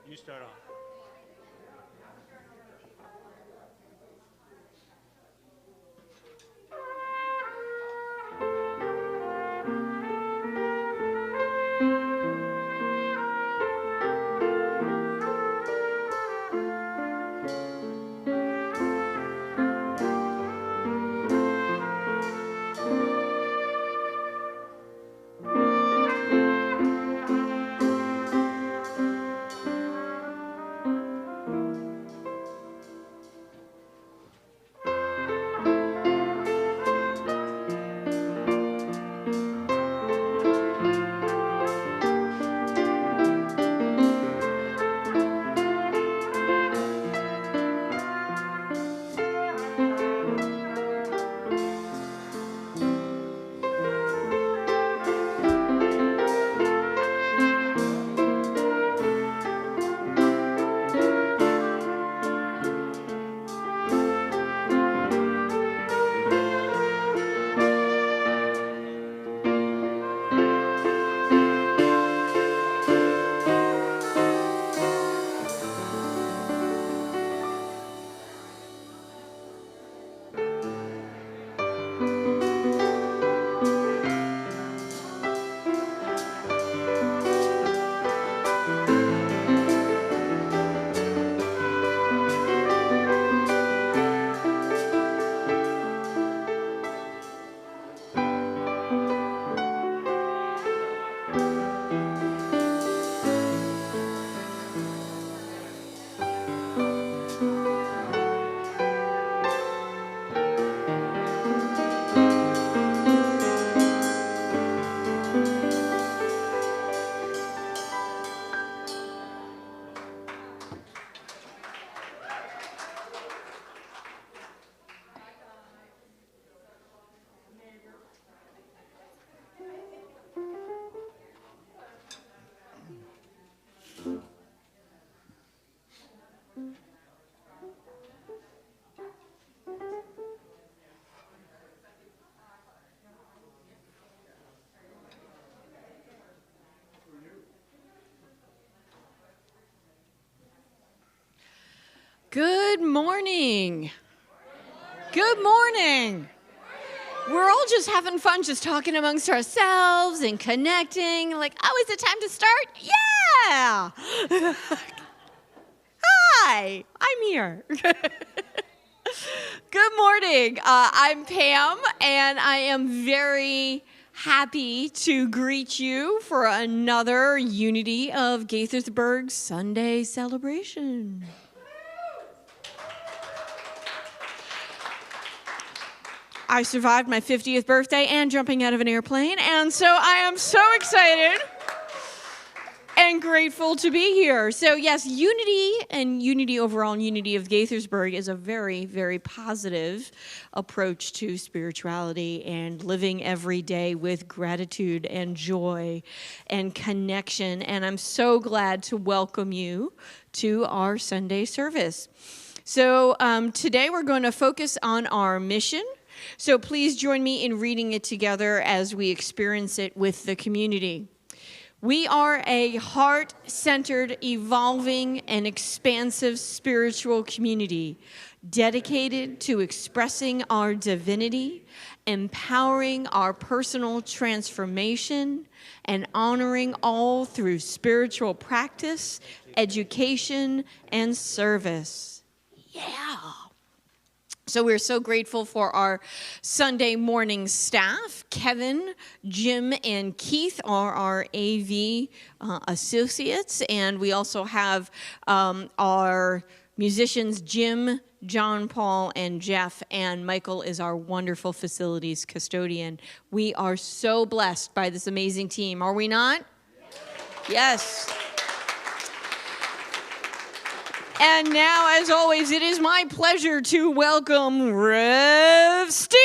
You start off. Good morning. Good morning. We're all just having fun, just talking amongst ourselves and connecting. Like, oh, is it time to start? Yeah. Hi, I'm here. Good morning. I'm Pam, and I am very happy to greet you for another Unity of Gaithersburg Sunday celebration. I survived my 50th birthday and jumping out of an airplane, and so I am so excited and grateful to be here. So yes, unity and unity overall, and unity of Gaithersburg is a very, very positive approach to spirituality and living every day with gratitude and joy and connection. And I'm so glad to welcome you to our Sunday service. So today we're going to focus on our mission. So please join me in reading it together as we experience it with the community. We are a heart-centered, evolving, and expansive spiritual community dedicated to expressing our divinity, empowering our personal transformation, and honoring all through spiritual practice, education, and service. Yeah. So we're so grateful for our Sunday morning staff. Kevin, Jim, and Keith are our AV associates. And we also have our musicians, Jim, John Paul, and Jeff. And Michael is our wonderful facilities custodian. We are so blessed by this amazing team, are we not? Yes. And now, as always, it is my pleasure to welcome Rev Steve.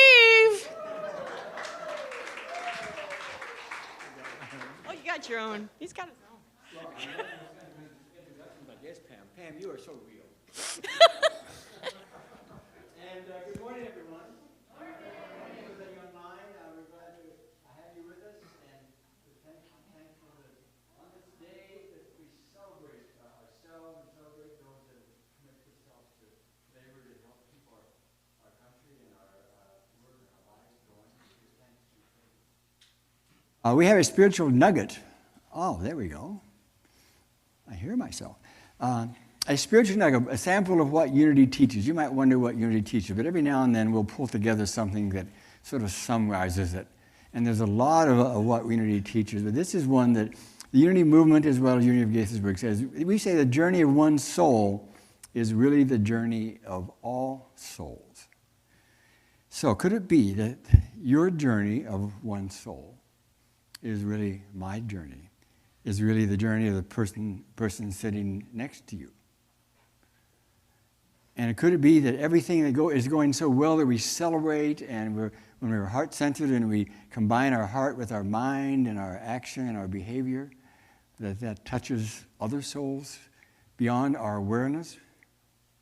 Oh, you got your own. He's got his own. Yes, Pam. Pam, you are so real. And good morning, everyone. Everybody online, we're glad to have you with us, and we're thankful that on this day that we celebrate ourselves We have a spiritual nugget. Oh, there we go. I hear myself. A spiritual nugget, a sample of what unity teaches. You might wonder what unity teaches, but every now and then we'll pull together something that sort of summarizes it. And there's a lot of what unity teaches, but this is one that the unity movement, as well as Unity of Gaithersburg, says. We say the journey of one soul is really the journey of all souls. So could it be that your journey of one soul is really my journey, is really the journey of the person sitting next to you? And could it be that everything that is going so well that we celebrate, and when we're heart-centered and we combine our heart with our mind and our action and our behavior, that touches other souls beyond our awareness,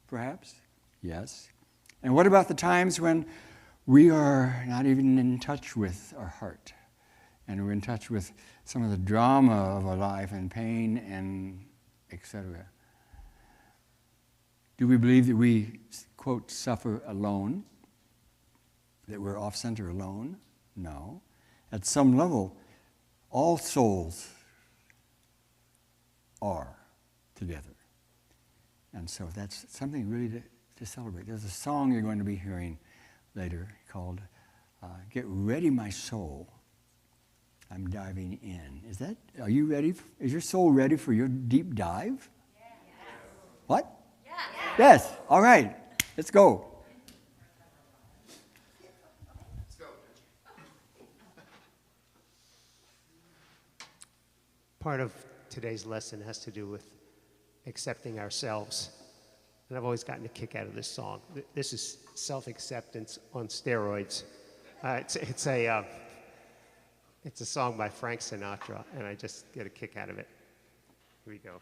perhaps? Yes. And what about the times when we are not even in touch with our heart, and we're in touch with some of the drama of our life and pain and etc.? Do we believe that we, quote, suffer alone? That we're off-center alone? No. At some level, all souls are together. And so that's something really to celebrate. There's a song you're going to be hearing later called Get Ready, My Soul. I'm diving in. Are you ready? Is your soul ready for your deep dive? Yes. What? Yes. All right. Let's go. Part of today's lesson has to do with accepting ourselves. And I've always gotten a kick out of this song. This is self-acceptance on steroids. It's a song by Frank Sinatra, and I just get a kick out of it. Here we go.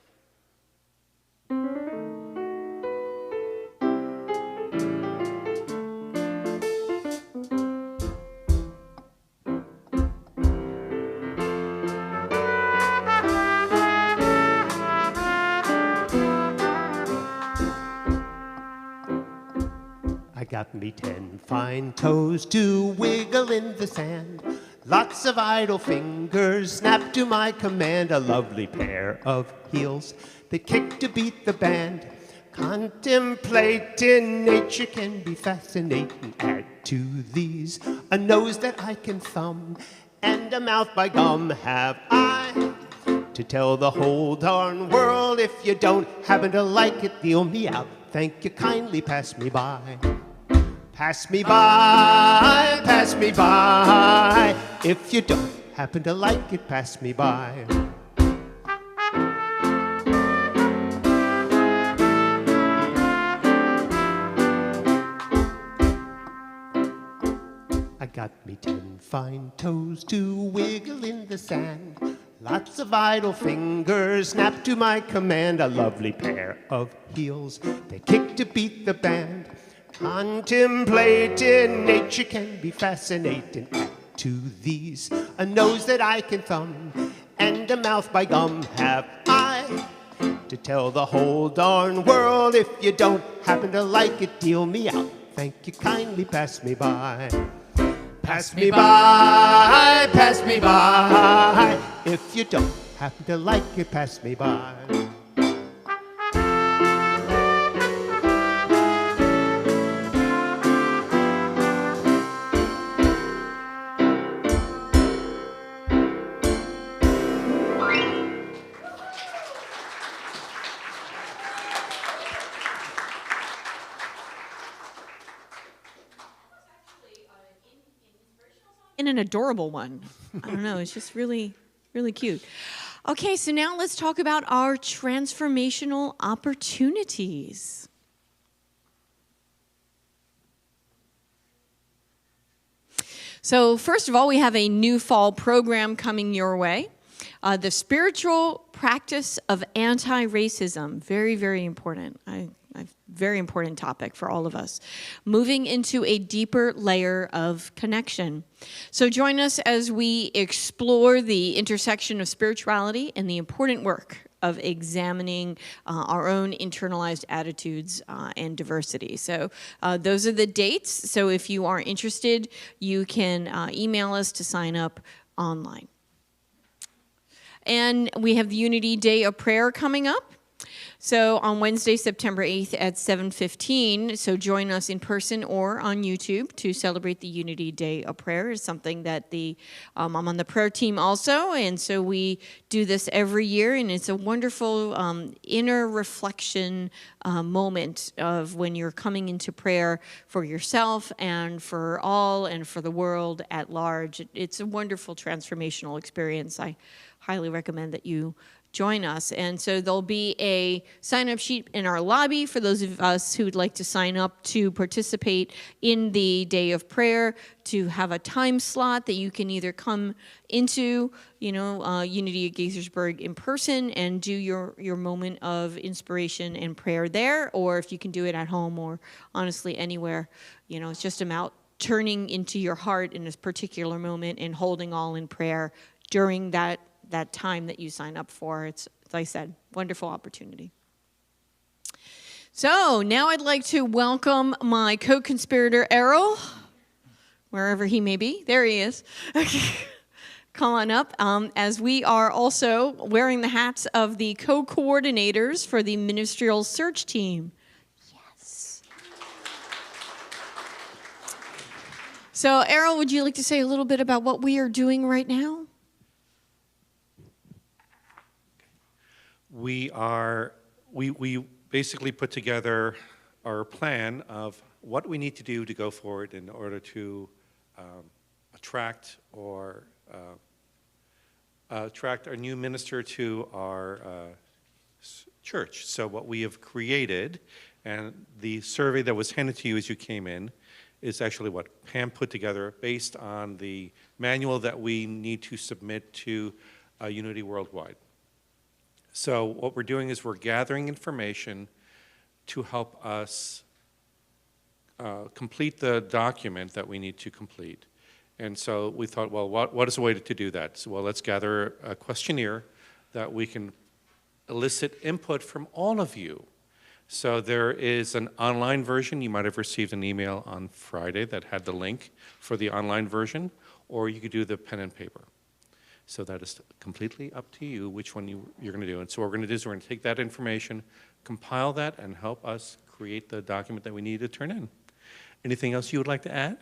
Got me 10 fine toes to wiggle in the sand. Lots of idle fingers snap to my command. A lovely pair of heels that kick to beat the band. Contemplating nature can be fascinating. Add to these a nose that I can thumb and a mouth by gum. Have I to tell the whole darn world? If you don't happen to like it, deal me out. Thank you, kindly pass me by. Pass me by, pass me by. If you don't happen to like it, pass me by. I got me 10 fine toes to wiggle in the sand. Lots of idle fingers snap to my command. A lovely pair of heels, they kick to beat the band. Contemplating nature can be fascinating. Add to these a nose that I can thumb and a mouth by gum. Have I to tell the whole darn world? If you don't happen to like it, deal me out. Thank you, kindly pass me by. Pass me by, pass me by. If you don't happen to like it, pass me by. And an adorable one. I don't know, it's just really, really cute. Okay, so now let's talk about our transformational opportunities. So first of all, we have a new fall program coming your way. The spiritual practice of anti-racism. Very, very important. A very important topic for all of us. Moving into a deeper layer of connection. So join us as we explore the intersection of spirituality and the important work of examining our own internalized attitudes and diversity. So those are the dates. So if you are interested, you can email us to sign up online. And we have the Unity Day of Prayer coming up. So on Wednesday, September 8th at 7:15, so join us in person or on YouTube to celebrate the Unity Day of Prayer. Is something that I'm on the prayer team also, and so we do this every year, and it's a wonderful inner reflection moment of when you're coming into prayer for yourself and for all and for the world at large. It's a wonderful transformational experience. I highly recommend that you join us. And so there'll be a sign-up sheet in our lobby for those of us who would like to sign up to participate in the Day of Prayer, to have a time slot that you can either come into, Unity at Gaithersburg in person and do your moment of inspiration and prayer there, or if you can do it at home or honestly anywhere. It's just about turning into your heart in this particular moment and holding all in prayer during that time that you sign up for. It's, as I said, wonderful opportunity. So now I'd like to welcome my co-conspirator, Errol, wherever he may be. There he is. Come on up, as we are also wearing the hats of the co-coordinators for the ministerial search team. Yes. So Errol, would you like to say a little bit about what we are doing right now? We basically put together our plan of what we need to do to go forward in order to attract our new minister to our church. So what we have created, and the survey that was handed to you as you came in, is actually what Pam put together based on the manual that we need to submit to Unity Worldwide. So what we're doing is we're gathering information to help us complete the document that we need to complete. And so we thought, well, what is a way to do that? So, well, let's gather a questionnaire that we can elicit input from all of you. So there is an online version. You might have received an email on Friday that had the link for the online version, or you could do the pen and paper. So that is completely up to you which one you're going to do. And so what we're going to do is we're going to take that information, compile that, and help us create the document that we need to turn in. Anything else you would like to add?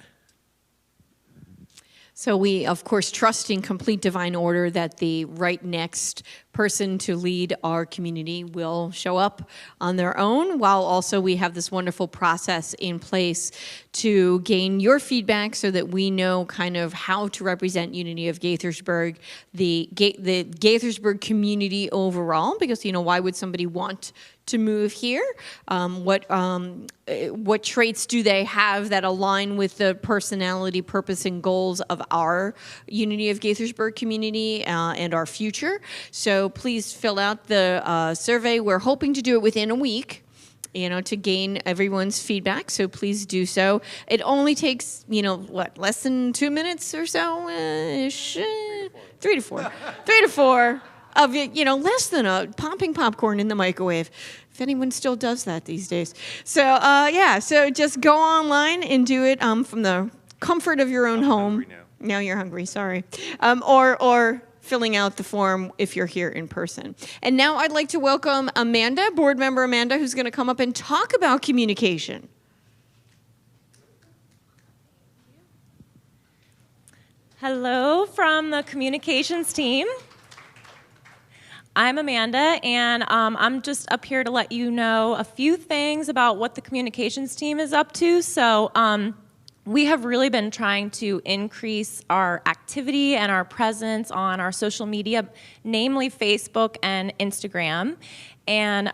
So we, of course, trust in complete divine order that the right next person to lead our community will show up on their own, while also we have this wonderful process in place to gain your feedback so that we know kind of how to represent Unity of Gaithersburg, the Gaithersburg community overall, because, why would somebody want to move here? What traits do they have that align with the personality, purpose, and goals of our Unity of Gaithersburg community and our future? So please fill out the survey. We're hoping to do it within a week, to gain everyone's feedback. So please do so. It only takes, less than 2 minutes or so? 3 to 4. 3 to 4. Of less than a popping popcorn in the microwave, if anyone still does that these days. So so just go online and do it from the comfort of your own home. Now you're hungry, sorry. Or filling out the form if you're here in person. And now I'd like to welcome Amanda, board member Amanda, who's going to come up and talk about communication. Hello from the communications team. I'm Amanda, and I'm just up here to let you know a few things about what the communications team is up to. So we have really been trying to increase our activity and our presence on our social media, namely Facebook and Instagram, and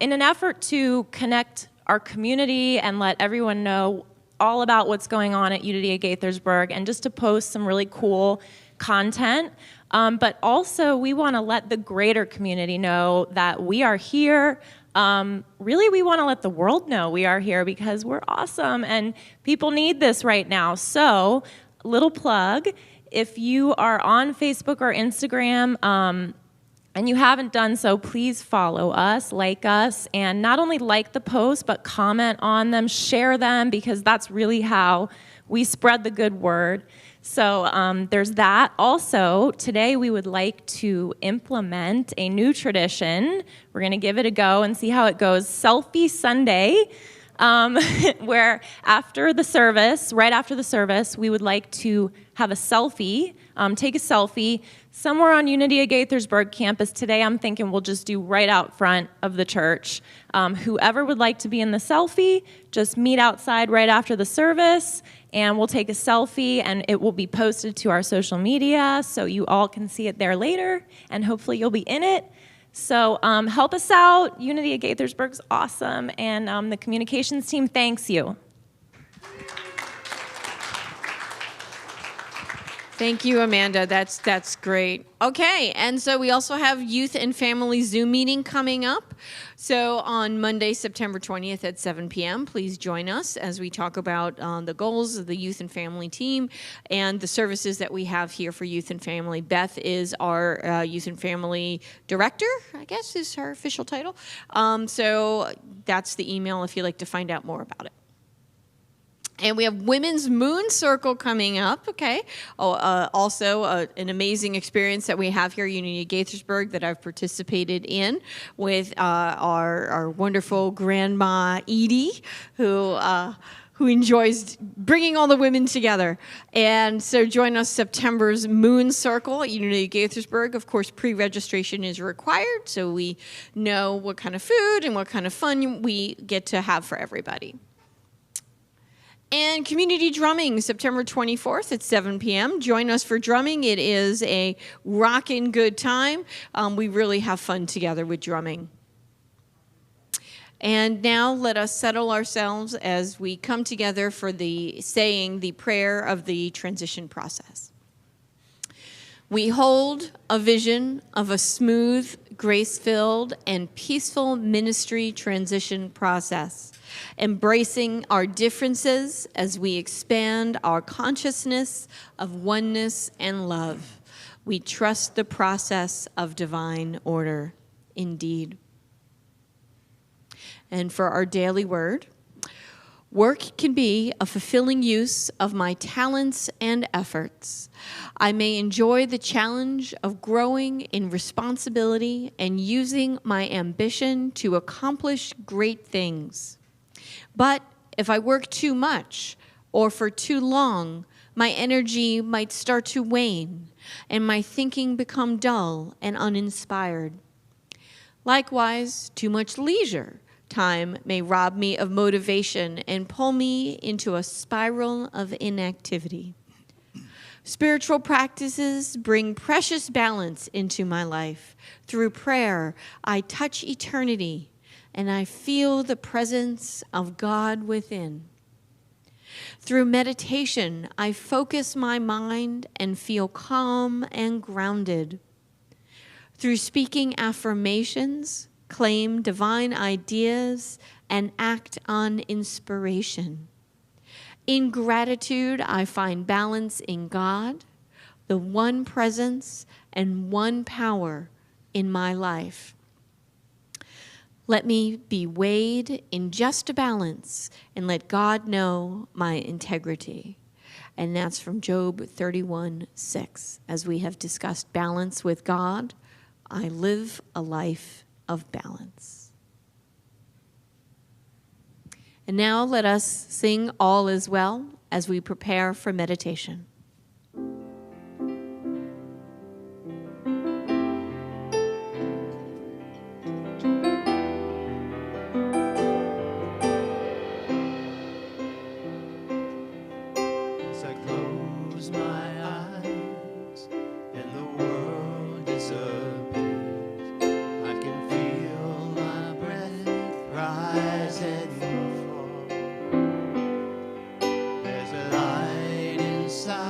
in an effort to connect our community and let everyone know all about what's going on at Unity at Gaithersburg, and just to post some really cool content. But also, we want to let the greater community know that we are here. Really, we want to let the world know we are here because we're awesome and people need this right now. So, little plug, if you are on Facebook or Instagram and you haven't done so, please follow us, like us, and not only like the post, but comment on them, share them, because that's really how we spread the good word. So there's that. Also, today we would like to implement a new tradition. We're going to give it a go and see how it goes. Selfie Sunday, where after the service, right after the service, we would like to have a selfie, take a selfie somewhere on Unity at Gaithersburg campus. Today I'm thinking we'll just do right out front of the church. Whoever would like to be in the selfie, just meet outside right after the service, and we'll take a selfie, and it will be posted to our social media so you all can see it there later, and hopefully you'll be in it. So help us out. Unity at Gaithersburg's awesome, and the communications team thanks you. Thank you, Amanda. That's great. Okay, and so we also have Youth and Family Zoom meeting coming up. So on Monday, September 20th at 7 p.m., please join us as we talk about the goals of the Youth and Family team and the services that we have here for Youth and Family. Beth is our Youth and Family Director, I guess is her official title. So that's the email if you'd like to find out more about it. And we have Women's Moon Circle coming up, okay? Also, an amazing experience that we have here at Unity Gaithersburg that I've participated in with our wonderful Grandma Edie, who enjoys bringing all the women together. And so join us September's Moon Circle at Unity Gaithersburg. Of course, pre-registration is required, so we know what kind of food and what kind of fun we get to have for everybody. And community drumming, September 24th at 7 p.m. Join us for drumming. It is a rockin' good time. We really have fun together with drumming. And now let us settle ourselves as we come together for saying the prayer of the transition process. We hold a vision of a smooth, grace-filled, and peaceful ministry transition process, embracing our differences as we expand our consciousness of oneness and love. We trust the process of divine order, indeed. And for our daily word, work can be a fulfilling use of my talents and efforts. I may enjoy the challenge of growing in responsibility and using my ambition to accomplish great things. But if I work too much or for too long, my energy might start to wane and my thinking become dull and uninspired. Likewise, too much leisure time may rob me of motivation and pull me into a spiral of inactivity. Spiritual practices bring precious balance into my life. Through prayer, I touch eternity and I feel the presence of God within. Through meditation, I focus my mind and feel calm and grounded. Through speaking affirmations, claim divine ideas, and act on inspiration. In gratitude, I find balance in God, the one presence and one power in my life. Let me be weighed in just a balance and let God know my integrity. And that's from Job 31:6. As we have discussed balance with God, I live a life of balance. And now let us sing All Is Well as we prepare for meditation. As I close my eyes and the world disappears, I can feel my breath rise and fall. There's a light inside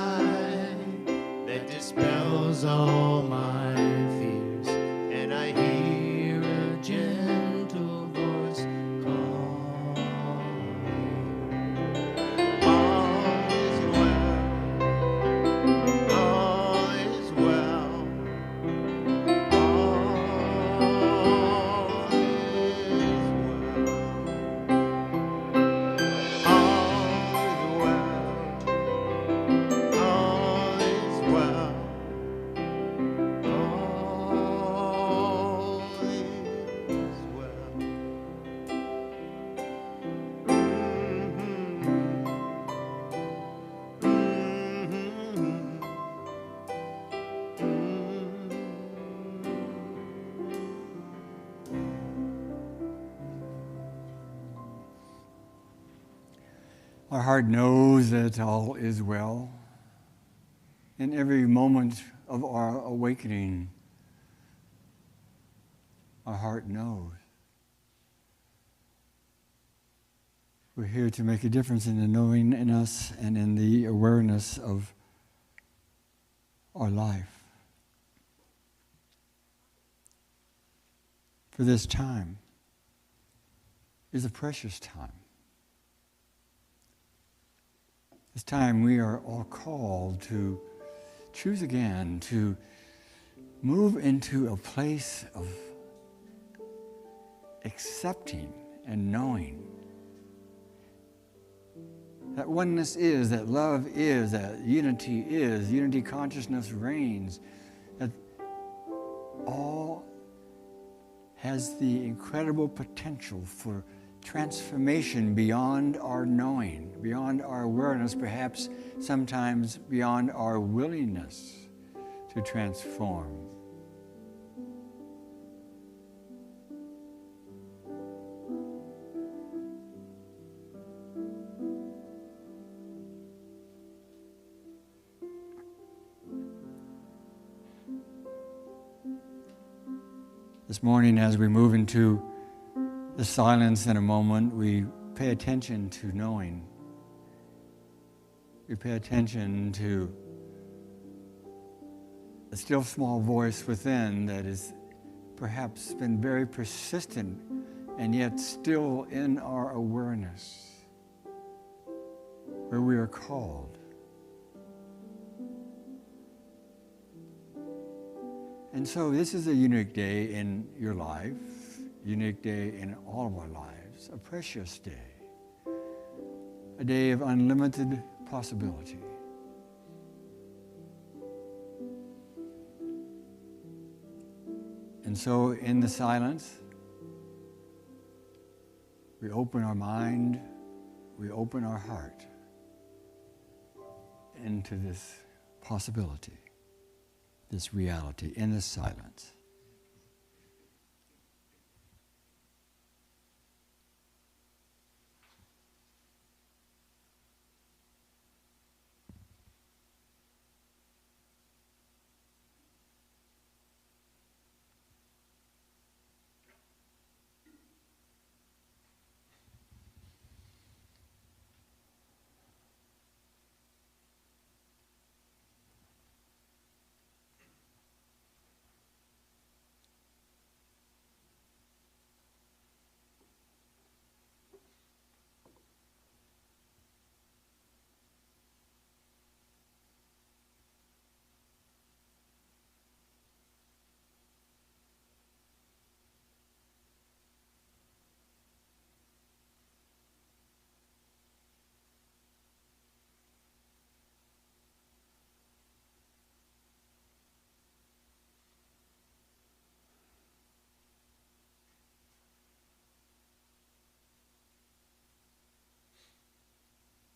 Our heart knows that all is well. In every moment of our awakening, our heart knows. We're here to make a difference in the knowing in us and in the awareness of our life. For this time is a precious time. This time we are all called to choose again, to move into a place of accepting and knowing that oneness is, that love is, that unity consciousness reigns, that all has the incredible potential for transformation beyond our knowing, beyond our awareness, perhaps sometimes beyond our willingness to transform. This morning, as we move into the silence in a moment, we pay attention to knowing. We pay attention to a still small voice within that has perhaps been very persistent and yet still in our awareness, where we are called. And so this is a unique day in your life, unique day in all of our lives, a precious day, a day of unlimited possibility. And so in the silence, we open our mind, we open our heart into this possibility, this reality, in this silence.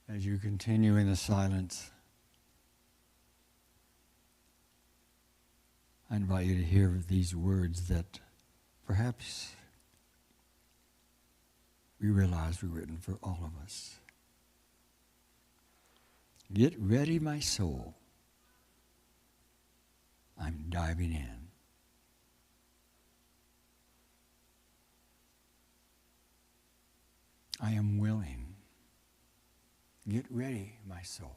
As you continue in the silence, I invite you to hear these words that perhaps we realize were written for all of us. Get ready, my soul. I'm diving in. I am willing. Get ready, my soul.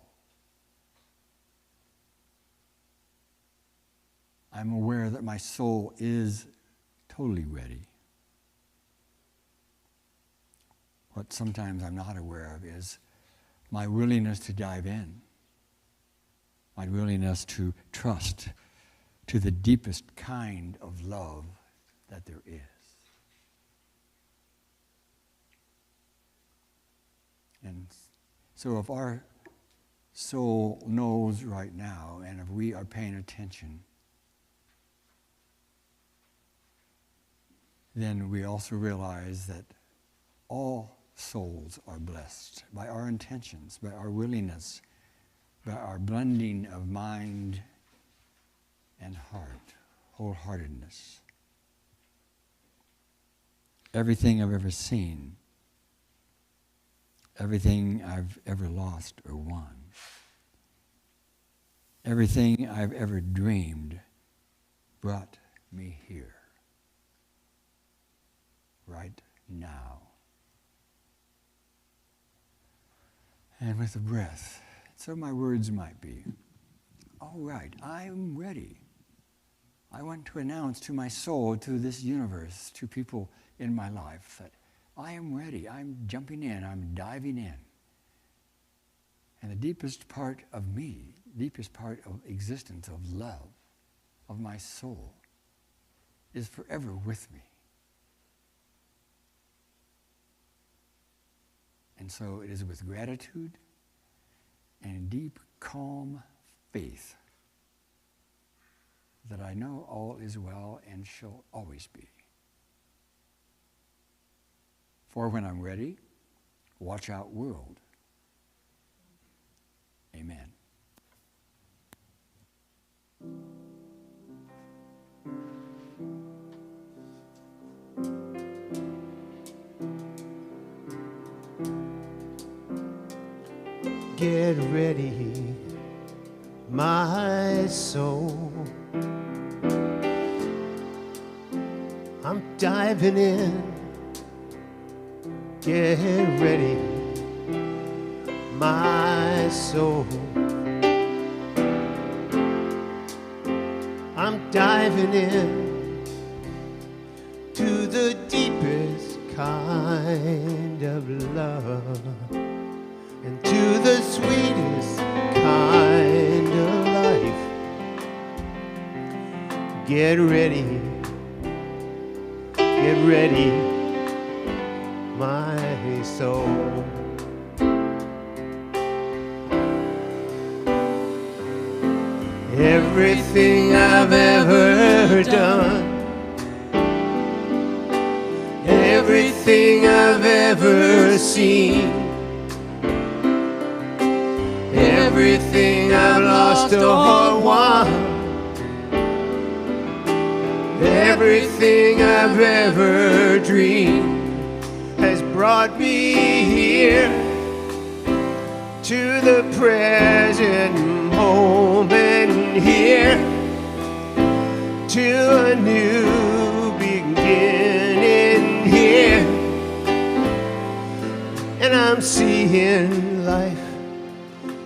I'm aware that my soul is totally ready. What sometimes I'm not aware of is my willingness to dive in, my willingness to trust to the deepest kind of love that there is. And so if our soul knows right now, and if we are paying attention, then we also realize that all souls are blessed by our intentions, by our willingness, by our blending of mind and heart, wholeheartedness. Everything I've ever seen, everything I've ever lost or won, everything I've ever dreamed brought me here, right now. And with a breath, so my words might be, all right, I'm ready. I want to announce to my soul, to this universe, to people in my life that I am ready. I'm jumping in. I'm diving in. And the deepest part of me, deepest part of existence, of love, of my soul, is forever with me. And so it is with gratitude and deep, calm faith that I know all is well and shall always be. For when I'm ready, watch out, world. Amen. Get ready, my soul. I'm diving in. Get ready, my soul. I'm diving in to the deepest kind of love and to the sweetest kind of life. Get ready, my soul. Everything I've ever done, everything I've ever seen, everything I've lost or won, everything I've ever dreamed has brought me here to the present moment, here to a new beginning here. And I'm seeing life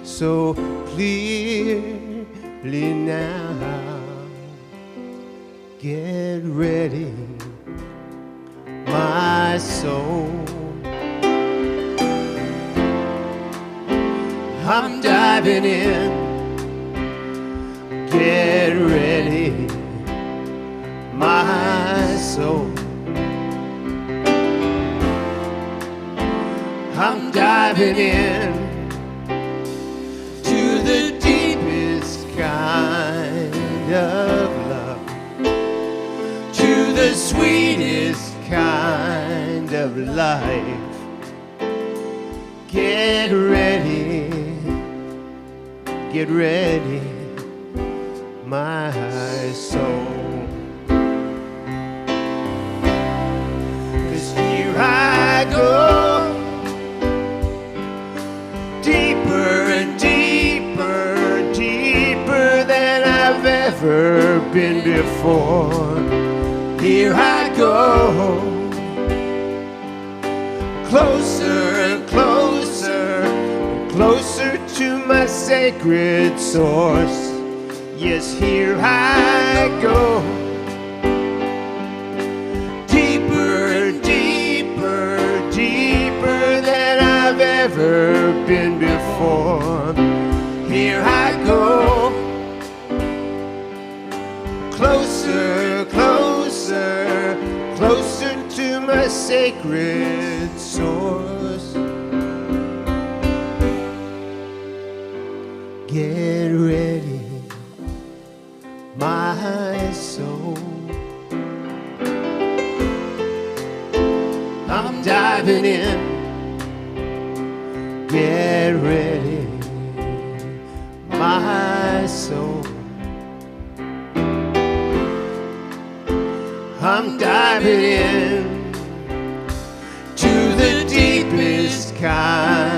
so clearly now. Get ready, my soul. I'm diving in. Get ready, my soul. I'm diving in to the deepest kind of love, to the sweetest kind of life. Get ready, my soul. 'Cause here I go, deeper and deeper, deeper than I've ever been before. Here I go, closer and closer, closer to my sacred source. Yes, here I go, deeper, deeper, deeper than I've ever been before. Here I go, closer, closer, closer to my sacred source. Get ready, my soul. I'm diving in. Get ready, my soul. I'm diving in to the deepest kind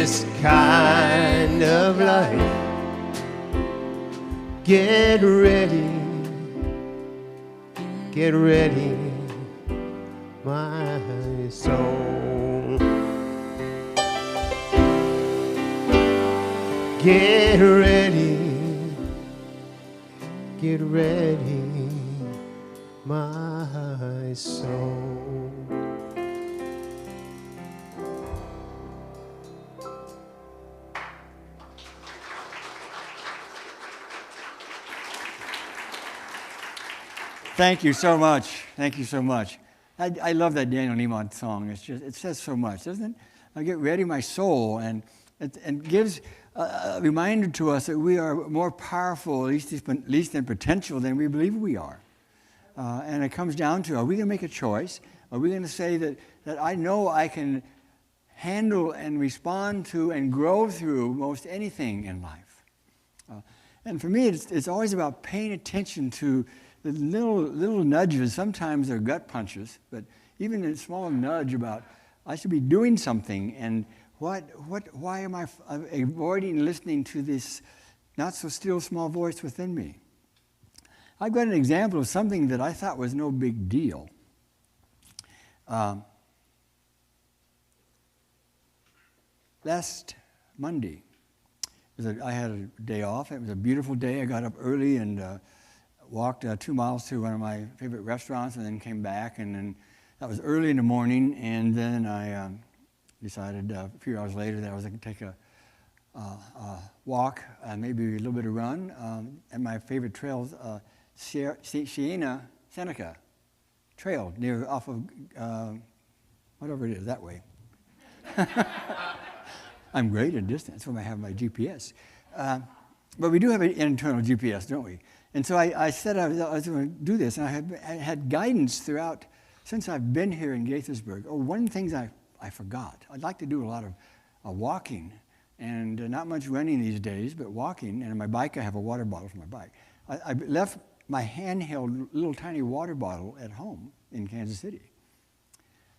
this kind of life. Get ready, my soul. Get ready, my soul. Thank you so much. Thank you so much. I love that Daniel Niemont song. It says so much, doesn't it? I get ready, my soul, and gives a reminder to us that we are more powerful, at least in potential, than we believe we are. And it comes down to, are we going to make a choice? Are we going to say that I know I can handle and respond to and grow through most anything in life? And for me, it's always about paying attention to the little nudges. Sometimes they're gut punches, but even a small nudge about I should be doing something, and why am I avoiding listening to this not so still small voice within me? I've got an example of something that I thought was no big deal. Last Monday, I had a day off. It was a beautiful day. I got up early and walked 2 miles to one of my favorite restaurants, and then came back. And then that was early in the morning. And then I decided a few hours later that I was going to take a walk and maybe a little bit of run at my favorite trails, Siena Seneca Trail, off of whatever it is, that way. I'm great at distance when I have my GPS. But we do have an internal GPS, don't we? And so I said I was going to do this, and I had guidance throughout since I've been here in Gaithersburg. One thing I forgot. I'd like to do a lot of walking, and not much running these days, but walking. And on my bike, I have a water bottle for my bike. I left my handheld little tiny water bottle at home in Kansas City.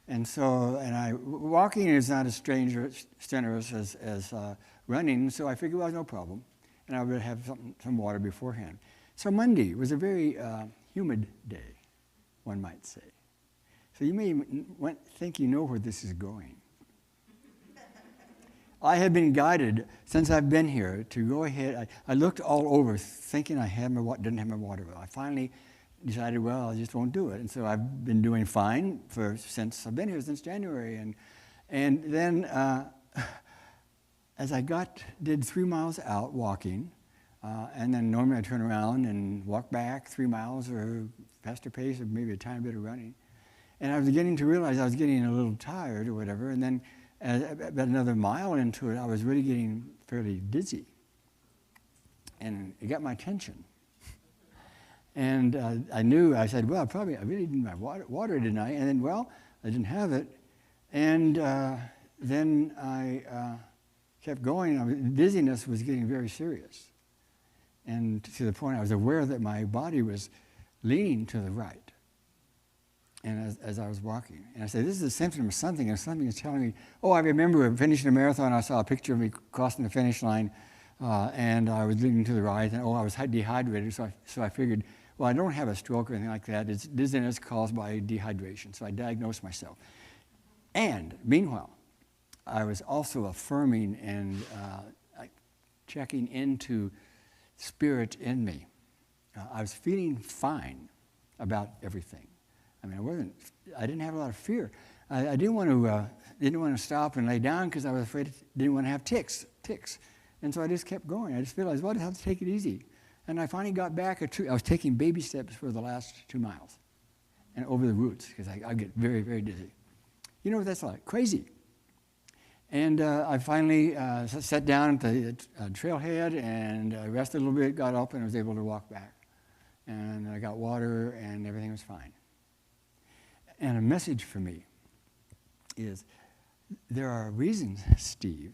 And so, walking is not as strenuous as running, so I figured, well, no problem. And I would have some water beforehand. So Monday was a very humid day, one might say. So you may think you know where this is going. I have been guided since I've been here to go ahead. I looked all over thinking I didn't have my water bottle. I finally decided, well, I just won't do it. And so I've been doing fine since I've been here, since January. And then as I did 3 miles out walking, and then normally I turn around and walk back 3 miles or faster pace or maybe a tiny bit of running. And I was beginning to realize I was getting a little tired or whatever. And then about another mile into it, I was really getting fairly dizzy. And it got my attention. And I said, well, I really need my water, didn't I? And then, well, I didn't have it. And then I kept going. Dizziness was getting very serious. And to the point I was aware that my body was leaning to the right. And as I was walking. And I said, this is a symptom of something. And something is telling me, I remember finishing a marathon. I saw a picture of me crossing the finish line. And I was leaning to the right. And I was dehydrated. So I figured, well, I don't have a stroke or anything like that. It's dizziness caused by dehydration. So I diagnosed myself. And meanwhile, I was also affirming and checking into spirit in me. I was feeling fine about everything. I mean, I didn't have a lot of fear. I didn't want to stop and lay down because I was afraid, didn't want to have ticks. And so I just kept going. I just realized, well, I have to take it easy. And I finally got back. I was taking baby steps for the last 2 miles and over the roots because I get very, very dizzy. You know what that's like? Crazy. And I finally sat down at the trailhead and I rested a little bit, got up, and I was able to walk back. And I got water and everything was fine. And a message for me is there are reasons, Steve,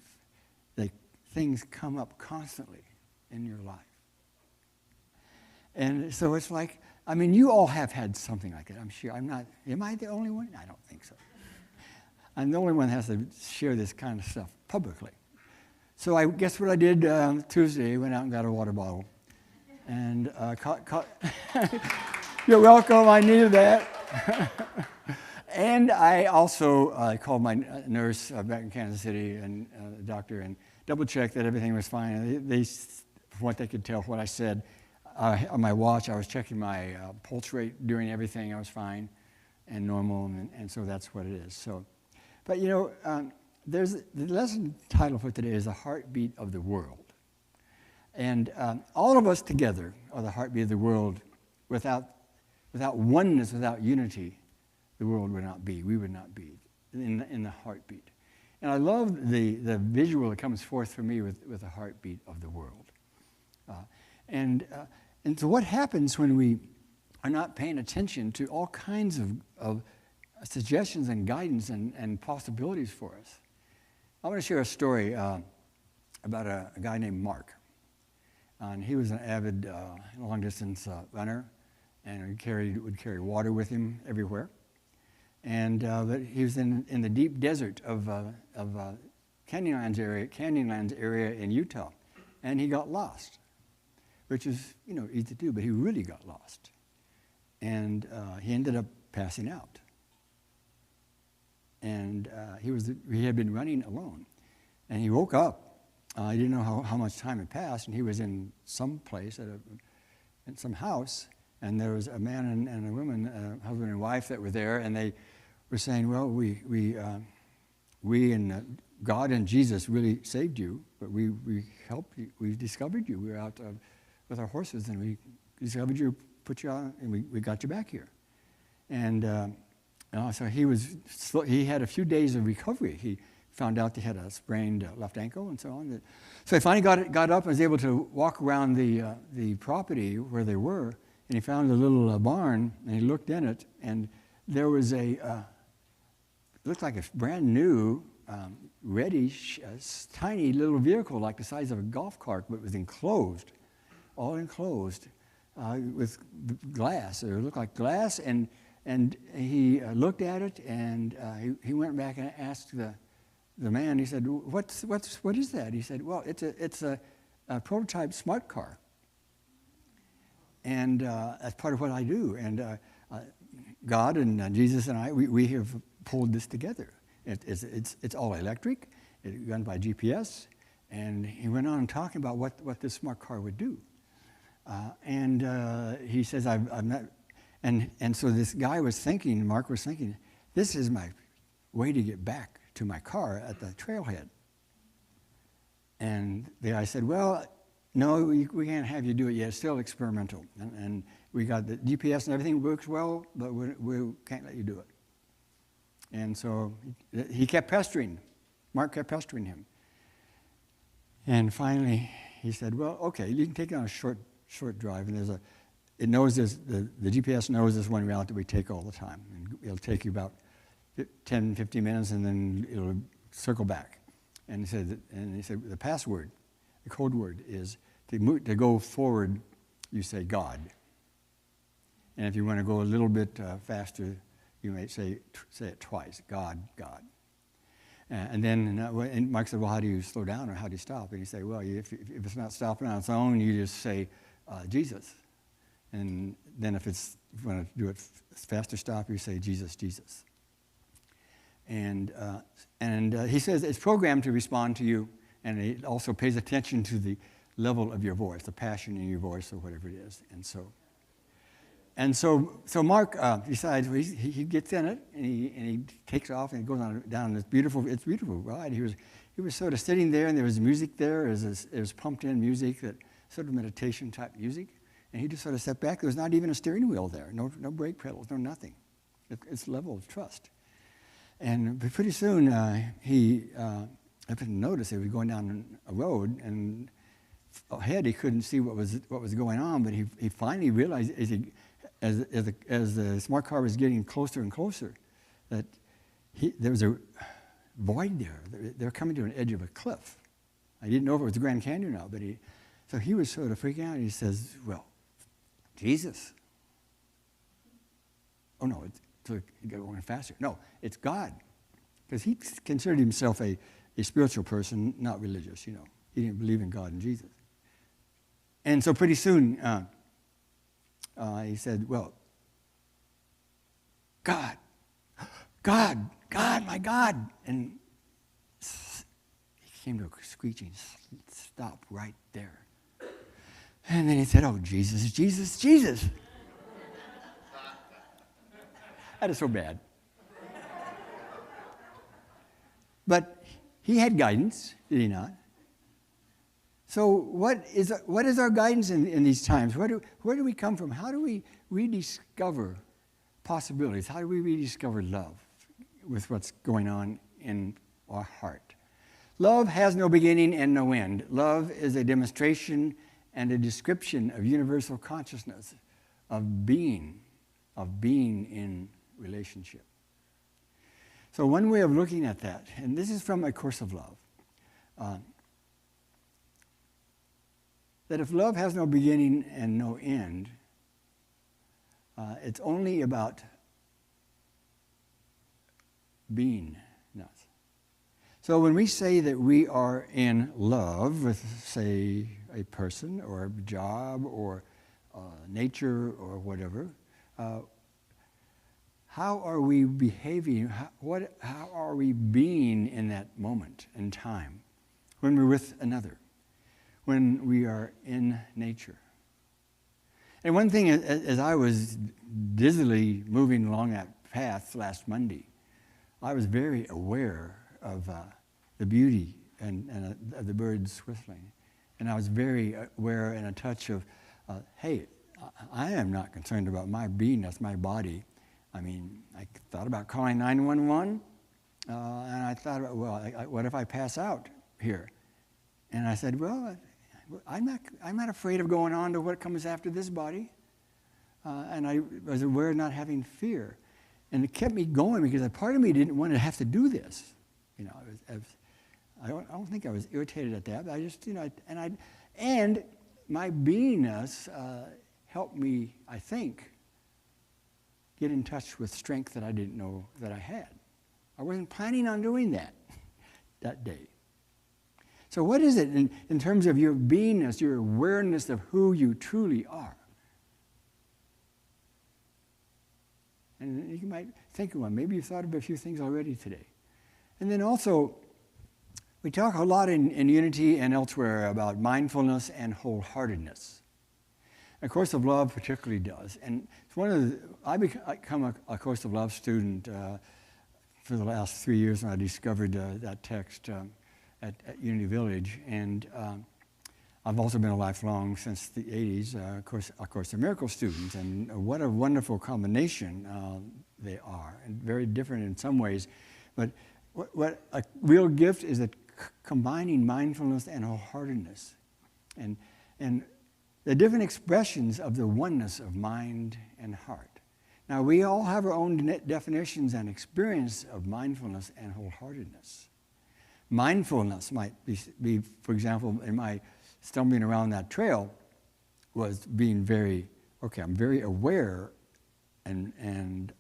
that things come up constantly in your life. And so it's like, I mean, you all have had something like that, I'm sure. Am I the only one? I don't think so. I'm the only one that has to share this kind of stuff publicly. So I guess what I did Tuesday, went out and got a water bottle. And you're welcome, I needed that. And I also called my nurse back in Kansas City and the doctor and double-checked that everything was fine. They, from what they could tell, what I said, on my watch, I was checking my pulse rate, doing everything. I was fine and normal, and so that's what it is. So, but you know, there's the lesson title for today is The Heartbeat of the World. And all of us together are the heartbeat of the world. Without oneness, without unity, the world would not be. We would not be in the heartbeat. And I love the visual that comes forth for me with the heartbeat of the world. And so what happens when we are not paying attention to all kinds of suggestions and guidance and possibilities for us? I want to share a story about a guy named Mark. And he was an avid long-distance runner, and would carry water with him everywhere. And but he was in the deep desert of Canyonlands area in Utah, and he got lost, which is easy to do, but he really got lost, and he ended up passing out. And he had been running alone, and he woke up. He didn't know how much time had passed, and he was in some place in some house, and there was a man and a woman, husband and wife, that were there, and they were saying, "Well, we and God and Jesus really saved you, but we helped you. We discovered you. We were out with our horses, and we discovered you, put you on, and we got you back here." And so he had a few days of recovery. He found out he had a sprained left ankle and so on. So he finally got up and was able to walk around the property where they were, and he found a little barn, and he looked in it, and there was it looked like a brand new, reddish, tiny little vehicle like the size of a golf cart, but it was enclosed, all enclosed with glass. It looked like glass, and he looked at it, and he went back and asked the man. He said, what is that? He said, "Well, it's a prototype smart car, and that's part of what I do. And God and Jesus and I, we have pulled this together. It's all electric. It's run by GPS." And he went on talking about what this smart car would do. And he says, "I'm not." And so this guy was thinking, Mark was thinking, this is my way to get back to my car at the trailhead. And the guy said, "Well, no, we can't have you do it yet. It's still experimental. And we got the GPS and everything works well, but we can't let you do it." And so he kept pestering. Mark kept pestering him. And finally he said, "Well, okay, you can take it on a short drive, and it knows this, the GPS knows this one route that we take all the time. And it'll take you about 10, 15 minutes, and then it'll circle back." And he said the password, the code word is to go forward, you say God. And if you want to go a little bit faster, you may say it twice, God, God. And then and Mark said, "Well, how do you slow down or how do you stop?" And he said, "Well, if it's not stopping on its own, you just say Jesus. And then if you want to do it faster stop, you say Jesus, Jesus." And he says it's programmed to respond to you, and it also pays attention to the level of your voice, the passion in your voice, or whatever it is. And so Mark decides he gets in it, and he takes off, and he goes down this beautiful ride. He was sort of sitting there, and there was music there. It was pumped in music, that sort of meditation type music. And he just sort of sat back. There was not even a steering wheel there, no brake pedals, no nothing. It's a level of trust. And pretty soon he didn't notice he was going down a road, and ahead he couldn't see what was going on. But he finally realized as the smart car was getting closer and closer that there was a void there. They were coming to an edge of a cliff. I didn't know if it was the Grand Canyon or not, but so he was sort of freaking out. He says, "Well, Jesus." Oh no, so he got going faster. No, it's God, because he considered himself a a spiritual person, not religious, you know. He didn't believe in God and Jesus. And so pretty soon, he said, well, God, my God. And he came to a screeching stop right there. And then he said, oh, Jesus, Jesus, Jesus. That is so bad. But he had guidance, did he not? So what is our guidance in these times? Where do we come from? How do we rediscover possibilities? How do we rediscover love with what's going on in our heart? Love has no beginning and no end. Love is a demonstration and a description of universal consciousness, of being in relationship. So one way of looking at that, and this is from A Course of Love, that if love has no beginning and no end, it's only about beingness. So when we say that we are in love with, say, a person or a job or nature or whatever, how are we behaving? How are we being in that moment in time when we're with another, when we are in nature? And one thing, as I was dizzily moving along that path last Monday, I was very aware of the beauty and of the birds whistling. And I was very aware and a touch of, hey, I am not concerned about my beingness, my body. I mean, I thought about calling 911, and I thought about, well, what if I pass out here? And I said, well, I'm not afraid of going on to what comes after this body. And I was aware of not having fear. And it kept me going because a part of me didn't want to have to do this. You know, I don't think I was irritated at that, but I just, you know, and my beingness helped me, I think, get in touch with strength that I didn't know that I had. I wasn't planning on doing that day. So what is it in terms of your beingness, your awareness of who you truly are? And you might think of one. Maybe you've thought of a few things already today. And then also, we talk a lot in Unity and elsewhere about mindfulness and wholeheartedness. A Course of Love particularly does. And it's one of the, I become a Course of Love student for the last 3 years when I discovered that text at Unity Village. And I've also been a lifelong, since the 80s, A Course of Miracles student. And what a wonderful combination they are, and very different in some ways. But what a real gift is that combining mindfulness and wholeheartedness. And the different expressions of the oneness of mind and heart. Now, we all have our own definitions and experience of mindfulness and wholeheartedness. Mindfulness might be, for example, in my stumbling around that trail, was being I'm very aware and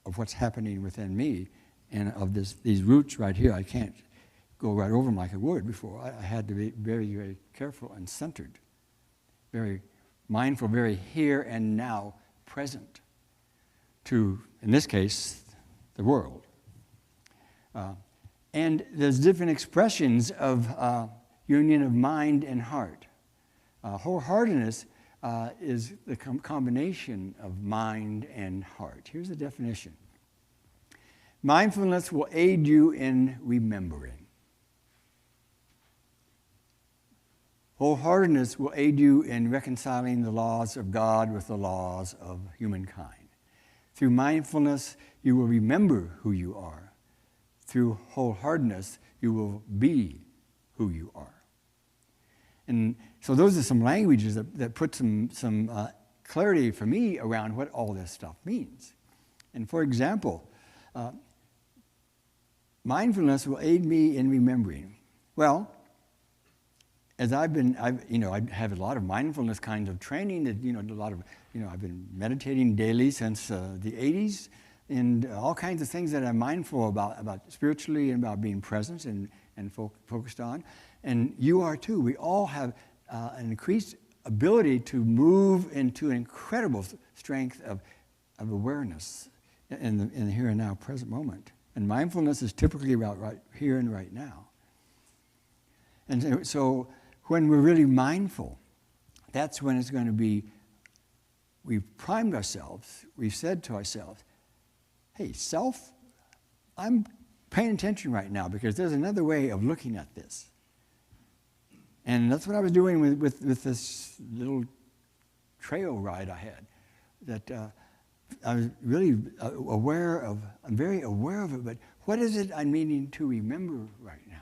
of what's happening within me, and of these roots right here. I can't go right over them like I would before. I had to be very, very careful and centered, very mindful, very here and now present to, in this case, the world. And there's different expressions of union of mind and heart. Wholeheartedness is the combination of mind and heart. Here's the definition. Mindfulness will aid you in remembering. Wholeheartedness will aid you in reconciling the laws of God with the laws of humankind. Through mindfulness, you will remember who you are. Through wholeheartedness, you will be who you are. And so those are some languages that put some clarity for me around what all this stuff means. And for example, mindfulness will aid me in remembering. Well, as I have a lot of mindfulness kinds of training. I've been meditating daily since the 80s, and all kinds of things that I'm mindful about spiritually and about being present and and focused on. And you are too. We all have an increased ability to move into an incredible strength of awareness in the here and now, present moment. And mindfulness is typically about right here and right now. And so when we're really mindful, that's when it's going to be, we've primed ourselves, we've said to ourselves, hey, self, I'm paying attention right now because there's another way of looking at this. And that's what I was doing with this little trail ride I had. That I was really I'm very aware of it, but what is it I'm needing to remember right now?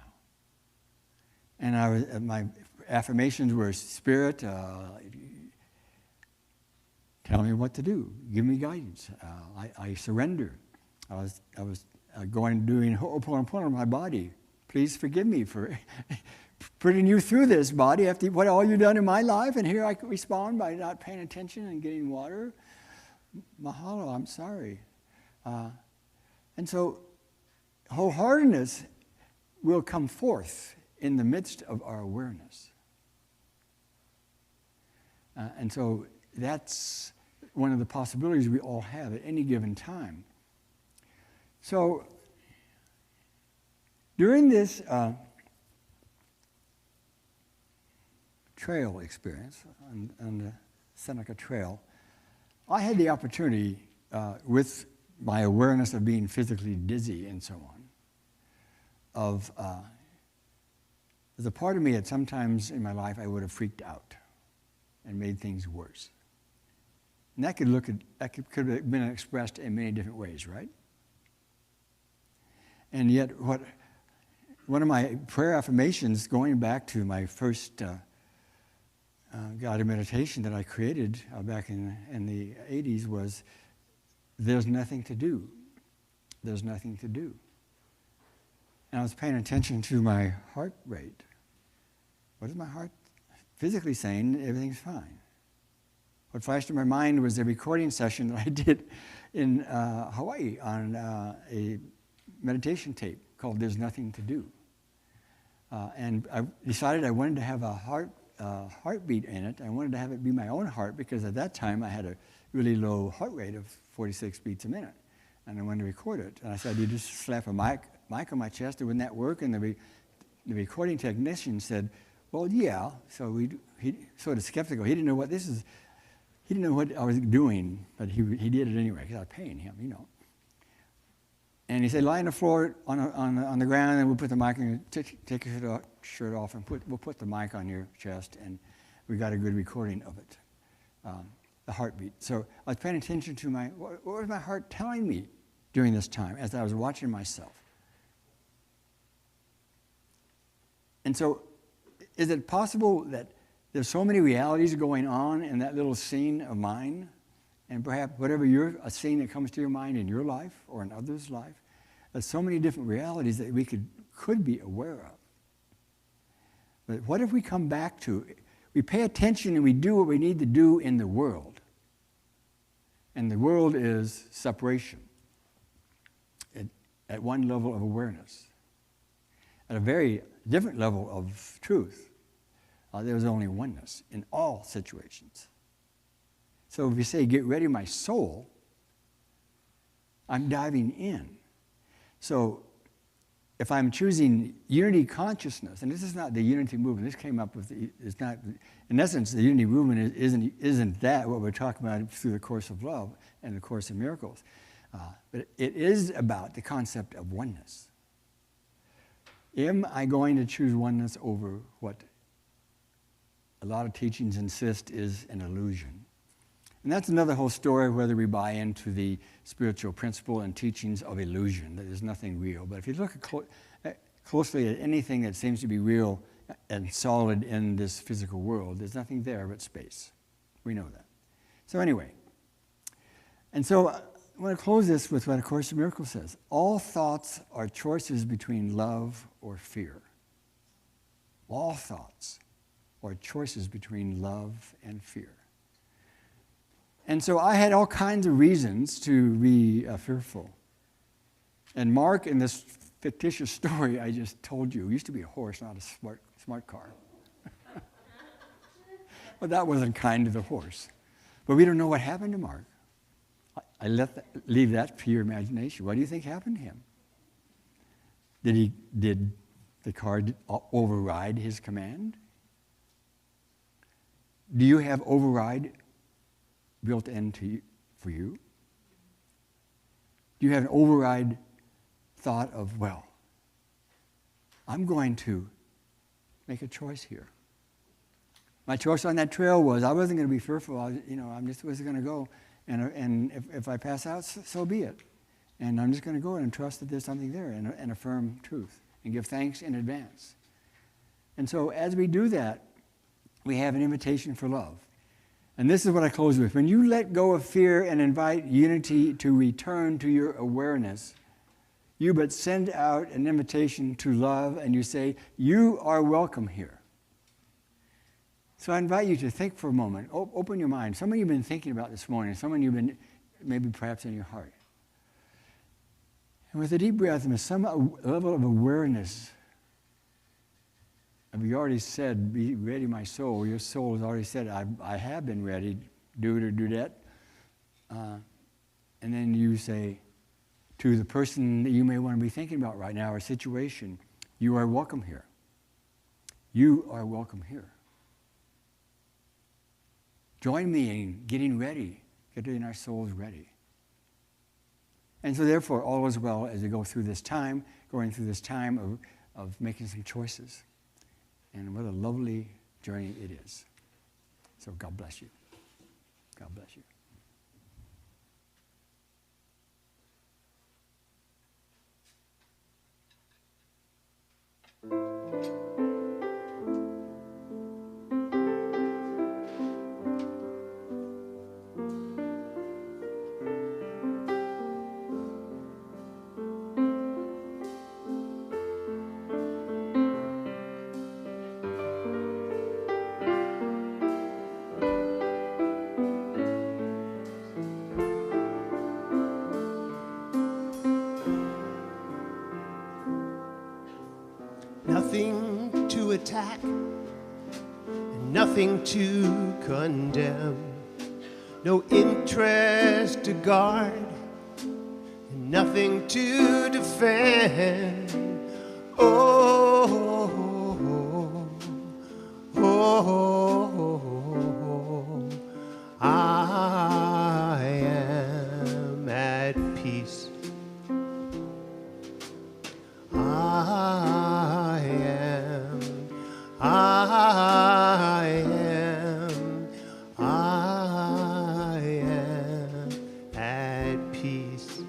And my affirmations were, Spirit, tell me what to do. Give me guidance. I surrender. I was doing Ho'oponopono in my body. Please forgive me for putting you through this body after what all you've done in my life, and here I can respond by not paying attention and getting water. Mahalo, I'm sorry. And so wholeheartedness will come forth in the midst of our awareness. And so that's one of the possibilities we all have at any given time. So during this trail experience on the Seneca Trail, I had the opportunity, with my awareness of being physically dizzy and so on, there's a part of me that sometimes in my life I would have freaked out and made things worse. And that could could have been expressed in many different ways, right? And yet, one of my prayer affirmations, going back to my first guided meditation that I created back in the 80s, was, there's nothing to do. There's nothing to do. And I was paying attention to my heart rate. What is my heart physically saying? Everything's fine. What flashed in my mind was a recording session that I did in Hawaii on a meditation tape called There's Nothing to Do. And I decided I wanted to have a heartbeat in it. I wanted to have it be my own heart because at that time I had a really low heart rate of 46 beats a minute. And I wanted to record it. And I said, you just slap a mic on my chest, wouldn't that work? And the recording technician said, well, yeah. So he sort of skeptical. He didn't know what this is. He didn't know what I was doing, but he did it anyway because I was paying him, you know. And he said, lie on the floor on the ground, and we'll put the mic on. Take your shirt off, and we'll put the mic on your chest, and we got a good recording of it, the heartbeat. So I was paying attention to what was my heart telling me during this time as I was watching myself. And so, is it possible that there's so many realities going on in that little scene of mine, and perhaps whatever a scene that comes to your mind in your life or in others' life, there's so many different realities that we could be aware of. But what if we come back to, we pay attention and we do what we need to do in the world? And the world is separation at one level of awareness. At a very different level of truth, there's only oneness in all situations. So if you say, get ready, my soul, I'm diving in. So if I'm choosing unity consciousness, and this is not the unity movement, this came up with, it's not, in essence, the unity movement isn't that what we're talking about through the Course of Love and the Course in Miracles. But it is about the concept of oneness. Am I going to choose oneness over what a lot of teachings insist is an illusion? And that's another whole story, whether we buy into the spiritual principle and teachings of illusion, that there's nothing real. But if you look closely at anything that seems to be real and solid in this physical world, there's nothing there but space. We know that. So anyway, and so I want to close this with what A Course in Miracles says. All thoughts are choices between love or fear. All thoughts are choices between love and fear. And so I had all kinds of reasons to be fearful. And Mark, in this fictitious story I just told you. It used to be a horse, not a smart car. But that wasn't kind to the horse. But we don't know what happened to Mark. I leave that for your imagination. What do you think happened to him? Did the car override his command? Do you have override built into for you? Do you have an override thought of, well, I'm going to make a choice here. My choice on that trail was I wasn't going to be fearful. I'm just was going to go, and if I pass out, so be it. And I'm just going to go and trust that there's something there and affirm truth and give thanks in advance. And so as we do that, we have an invitation for love. And this is what I close with. When you let go of fear and invite unity to return to your awareness, you but send out an invitation to love and you say, you are welcome here. So I invite you to think for a moment. Open your mind. Someone you've been thinking about this morning. Someone you've been maybe perhaps in your heart. And with a deep breath and with some level of awareness, and we already said, be ready, my soul. Your soul has already said, I have been ready. Do it or do that. And then you say to the person that you may want to be thinking about right now or situation, you are welcome here. You are welcome here. Join me in getting ready, getting our souls ready. And so therefore, all is well as we go through this time, going through this time of making some choices. And what a lovely journey it is. So God bless you. God bless you. Nothing to attack and nothing to condemn. No interest to guard and nothing to defend. Oh, oh, oh, I am at peace. I am at peace.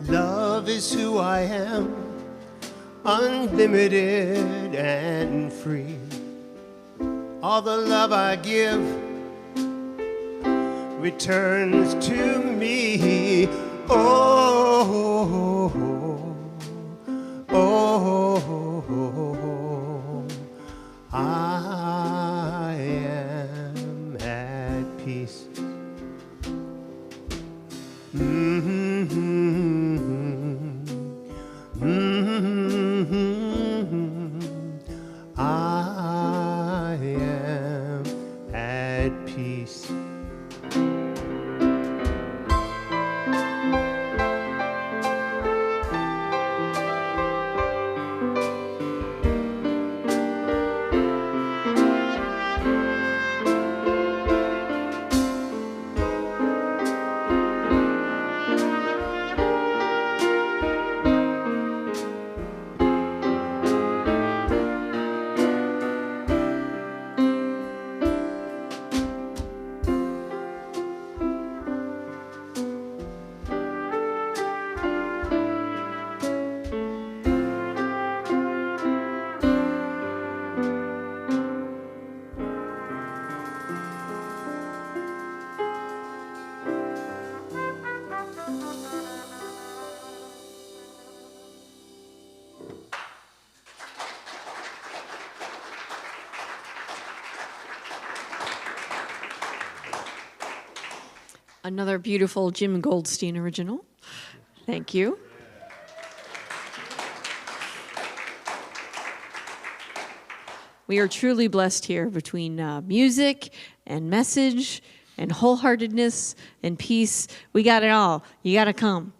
Love is who I am, unlimited and free. All the love I give returns to me. Oh, oh, I am at peace. I am at peace. Another beautiful Jim Goldstein original. Thank you. We are truly blessed here between music and message and wholeheartedness and peace. We got it all. You got to come.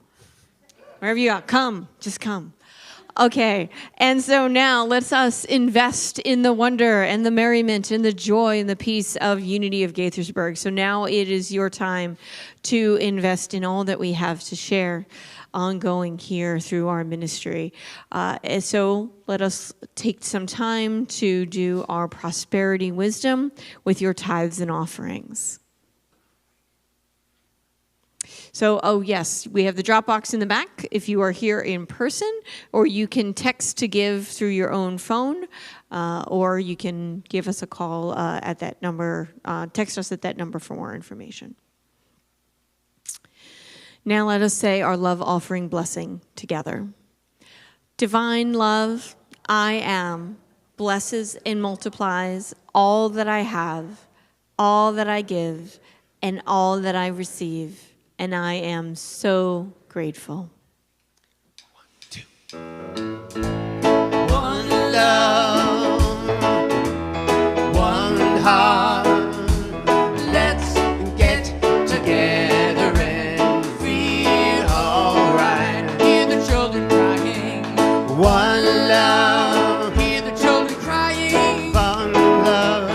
Wherever you are, come. Just come. Okay, and so now let's us invest in the wonder and the merriment and the joy and the peace of Unity of Gaithersburg. So now it is your time to invest in all that we have to share ongoing here through our ministry. And so let us take some time to do our prosperity wisdom with your tithes and offerings. So, oh yes, we have the drop box in the back if you are here in person, or you can text to give through your own phone, or you can give us a call at that number, text us at that number for more information. Now let us say our love offering blessing together. Divine love, I am, blesses and multiplies all that I have, all that I give, and all that I receive. And I am so grateful. 1, 2. One love, one heart. Let's get together and feel alright. Hear the children crying. One love, Hear the children crying. one love.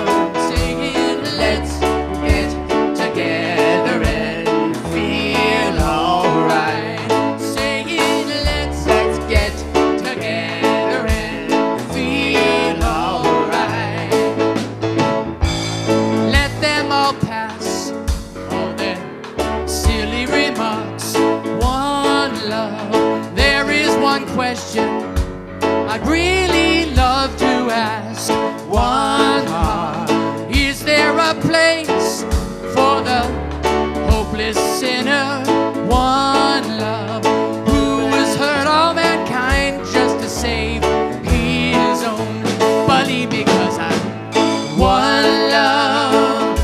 Singing, Let's get together and feel alright. singing, let's Get together and feel alright. let them all pass all their silly remarks. One love, there is one question I'd really love to ask. One heart, is there a place for the hopeless sinner? One love, who has hurt all mankind just to save his own. Believe me, 'cause I'm one love,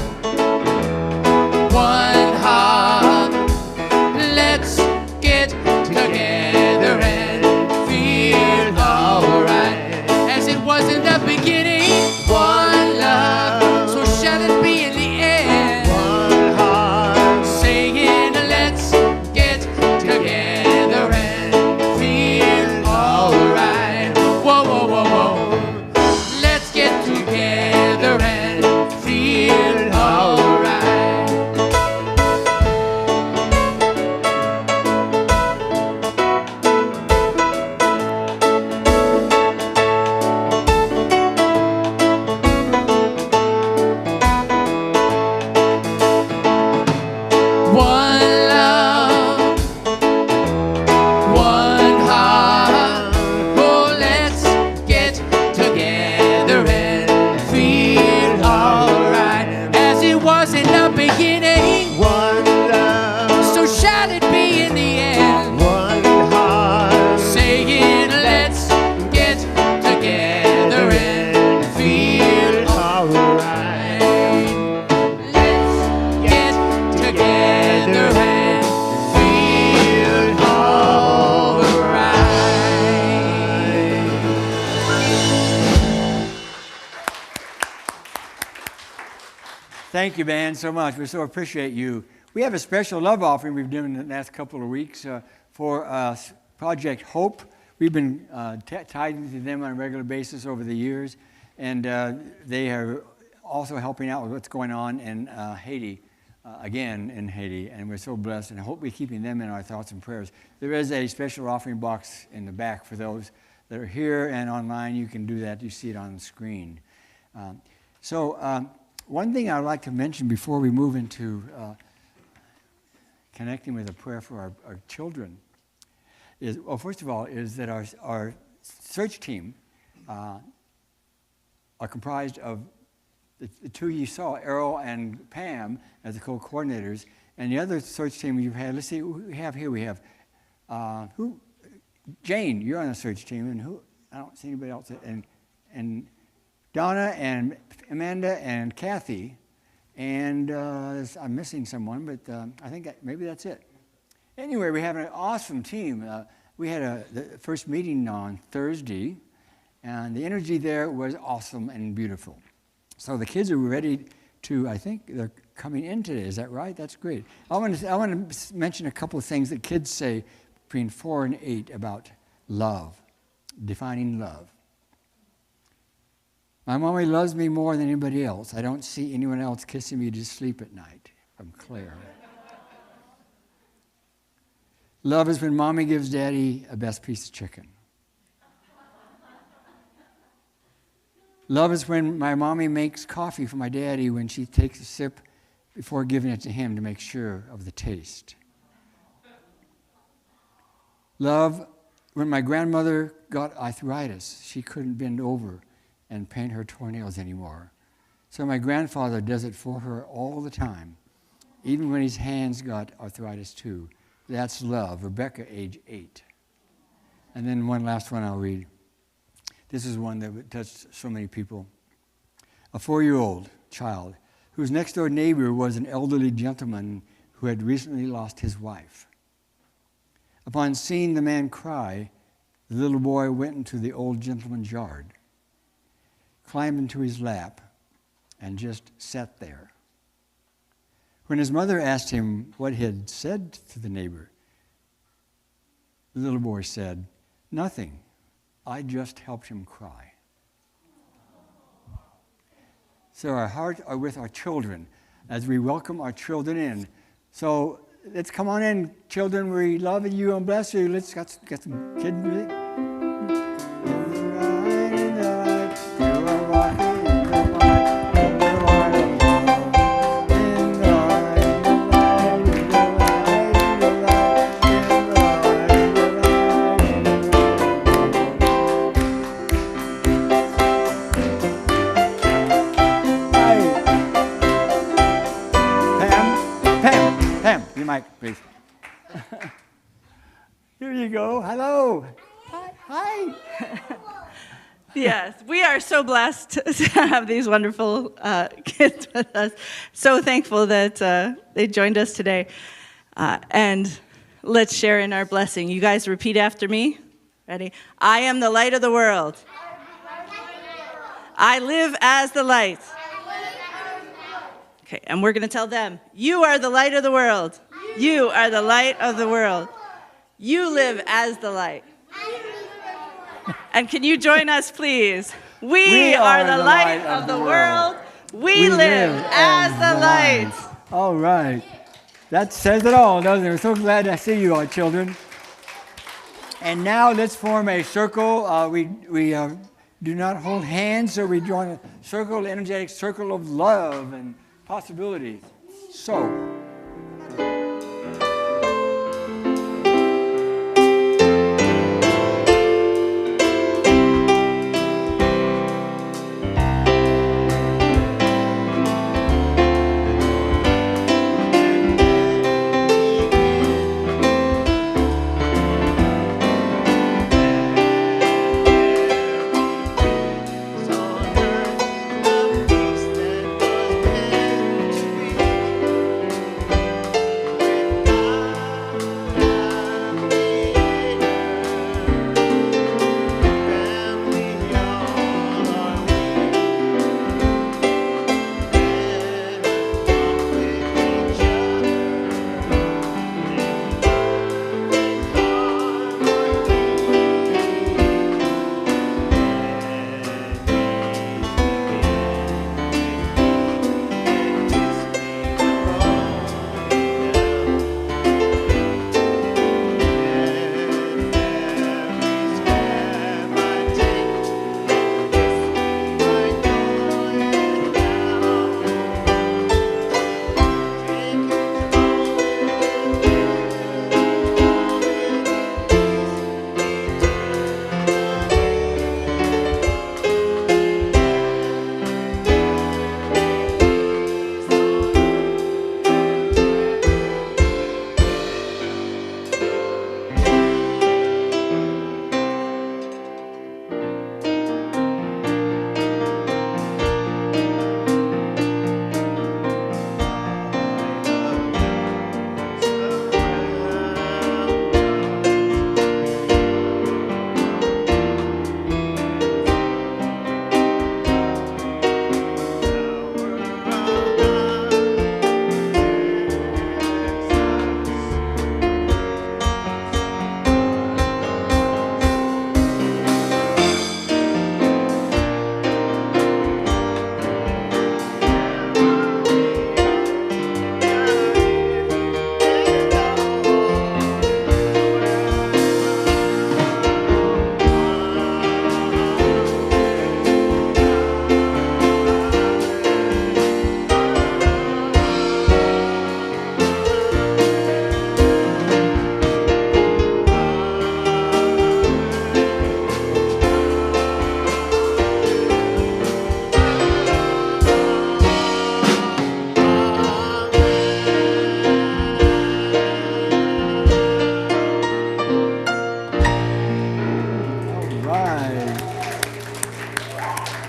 one heart. Let's get together and feel alright, as it was in the beginning. One love, so shall it be in the end. One heart. Saying, let's get together and feel alright. Whoa, whoa, whoa, whoa. Let's get together and feel alright. One love, one heart. Oh, let's get together and feel alright, as it was in the beginning. One love, So shall it be in the end. one heart. Saying, let's get together and feel alright. Let's get together and feel alright. Thank you, band, so much. We so appreciate you. We have a special love offering we've done in the last couple of weeks for Project Hope. We've been tithing to them on a regular basis over the years, and they are also helping out with what's going on in Haiti, again in Haiti, and we're so blessed, and I hope we're keeping them in our thoughts and prayers. There is a special offering box in the back for those that are here and online. You can do that. You see it on the screen. One thing I'd like to mention before we move into connecting with a prayer for our children is, well, first of all, is that our search team are comprised of the two you saw, Errol and Pam, as the co-coordinators, and the other search team you've had. Let's see who we have here. We have Jane, you're on the search team, and who? I don't see anybody else. And Donna and Amanda and Kathy And I'm missing someone, but I think maybe that's it. Anyway, we have an awesome team. We had the first meeting on Thursday, and the energy there was awesome and beautiful. So the kids are ready to, I think they're coming in today. Is that right? That's great. I want to mention a couple of things that kids say between 4 and 8 about love, defining love. My mommy loves me more than anybody else. I don't see anyone else kissing me to sleep at night. From Claire. Love is when mommy gives daddy a best piece of chicken. Love is when my mommy makes coffee for my daddy when she takes a sip before giving it to him to make sure of the taste. Love, when my grandmother got arthritis, she couldn't bend over and paint her toenails anymore. So my grandfather does it for her all the time, even when his hands got arthritis too. That's love. Rebecca, age 8. And then one last one I'll read. This is one that touched so many people. A 4-year-old child whose next-door neighbor was an elderly gentleman who had recently lost his wife. Upon seeing the man cry, the little boy went into the old gentleman's yard, climbed into his lap, and just sat there. When his mother asked him what he had said to the neighbor, the little boy said, "Nothing. I just helped him cry." So our hearts are with our children as we welcome our children in. So let's come on in, children. We love you and bless you. Let's get some kid music. Please. Here you go. Hello. Hi. Yes, we are so blessed to have these wonderful kids with us. So thankful that they joined us today. And let's share in our blessing. You guys repeat after me. Ready? I am the light of the world. I live as the light. Okay, and we're going to tell them, you are the light of the world. You are the light of the world. You live as the light. And can you join us, please? We are the light of the world. We live as the light. All right. That says it all, doesn't it? We're so glad to see you all, children. And now let's form a circle. We do not hold hands, so we join a circle, an energetic circle of love and possibilities. So.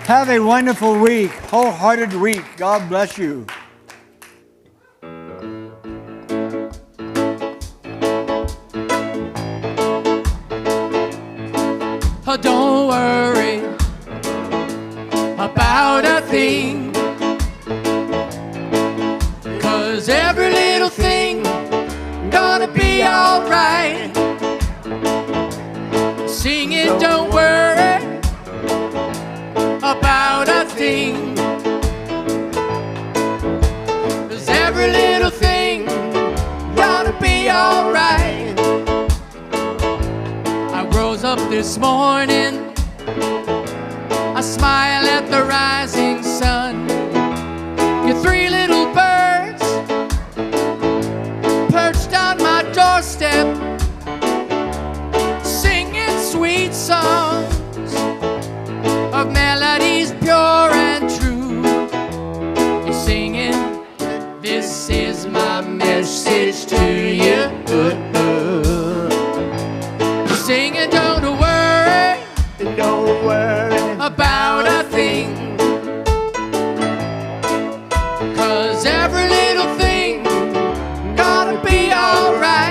Have a wonderful week, wholehearted week. God bless you. Oh, don't worry about a thing, 'cause every little thing gonna be alright. Sing it, don't worry about a thing, 'cause every little thing gonna be alright. I rose up this morning, I smile at the rising sun. Your three little birds perched on my doorstep, singing sweet songs of melodies pure and true. You're singing, this is my message to you. You're singing, don't worry about a thing, 'cause every little thing gonna be alright.